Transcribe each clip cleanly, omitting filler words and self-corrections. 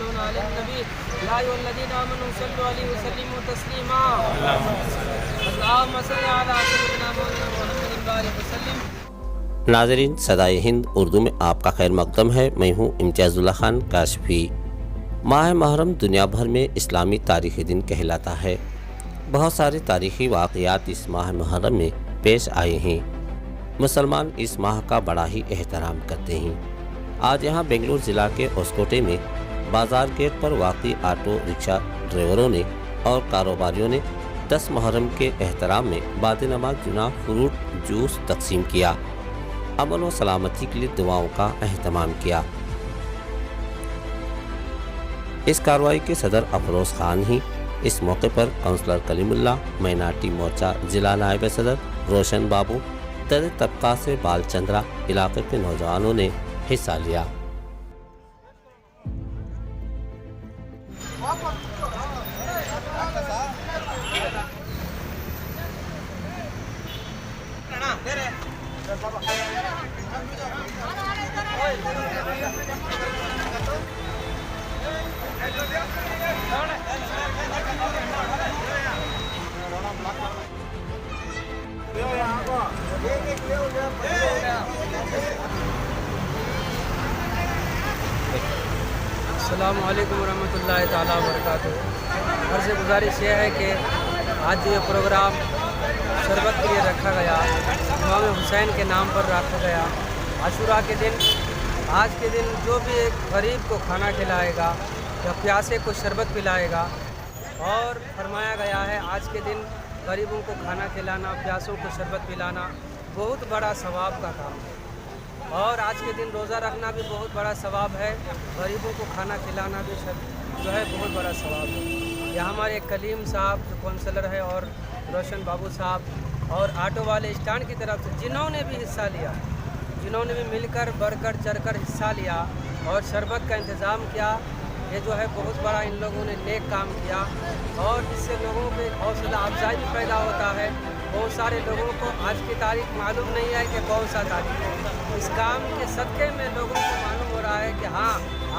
يصلون على النبي يا أيها الذين آمنوا صلوا عليه وسلموا تسليما اللهم صل على سيدنا محمد وبارك وسلم. नाज़रीन, सदाए हिंद उर्दू में आपका खैर मकदम है। मैं हूँ इम्तियाज़ुल्लाह खान काशफी। माह मुहर्रम दुनिया भर में इस्लामी तारीख़ी दिन कहलाता है। बहुत सारे तारीख़ी वाक़यात इस माह मुहर्रम में पेश आए हैं। मुसलमान इस माह का बड़ा ही एहतराम करते हैं। आज यहाँ बेंगलुरु ज़िला के ओस्कोटे में बाज़ार गेट पर वाक़ई ऑटो रिक्शा ड्राइवरों ने और कारोबारियों ने 10 मुहर्रम के एहतराम में बाद नमाज जुना फ्रूट जूस तकसीम किया। अमन व सलामती के लिए दुआओं का अहतमाम किया। इस कार्रवाई के सदर अफरोज़ खान ही इस मौके पर काउंसलर कलीमुल्लाह, माइनॉरिटी मोर्चा जिला नायब सदर रोशन बाबू, दलित तबका से बाल चंद्रा इलाके के नौजवानों ने हिस्सा लिया। अस्सलामु अलैकुम वरहमतुल्लाहि ताला वबरकातुहू। और से गुजारिश ये है कि आज जो ये प्रोग्राम शरबत के लिए रखा गया, इमाम हुसैन के नाम पर रखा गया। आशूरा के दिन, आज के दिन जो भी एक गरीब को खाना खिलाएगा या प्यासे को शरबत पिलाएगा, और फरमाया गया है आज के दिन गरीबों को खाना खिलाना, प्यासों को शरबत पिलाना बहुत बड़ा सवाब का काम है। और आज के दिन रोज़ा रखना भी बहुत बड़ा सवाब है, गरीबों को खाना खिलाना भी जो है बहुत बड़ा सवाब है। यह हमारे कलीम साहब जो काउंसलर है और रोशन बाबू साहब और ऑटो वाले स्टैंड की तरफ से जिन्होंने भी हिस्सा लिया, जिन्होंने भी मिलकर बढ़कर चढ़कर हिस्सा लिया और शरबत का इंतज़ाम किया, ये जो है बहुत बड़ा इन लोगों ने नेक काम किया। और इससे लोगों पे हौसला अफजाई भी पैदा होता है। बहुत सारे लोगों को आज की तारीख मालूम नहीं है कि कौन सा तारीख है। इस काम के सदक़े में लोगों को मालूम हो रहा है कि हाँ,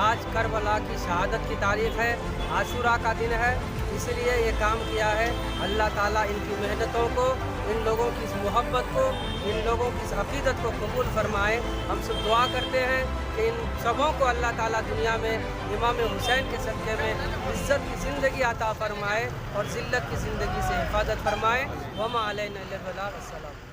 आज करबला की शहादत की तारीख़ है, आशूरा का दिन है, इसलिए ये काम किया है। अल्लाह ताला इनकी मेहनतों को, इन लोगों की इस मोहब्बत को, इन लोगों की इस अक़ीदत को कबूल फरमाए। हम सब दुआ करते हैं कि इन सबों को अल्लाह ताला दुनिया में इमाम हुसैन के सदक़े में इज़्ज़त की ज़िंदगी अता फरमाए और ज़िल्लत की ज़िंदगी से हिफाजत फरमाए। वमा अलैना इल्लल बलाग। अस्सलाम।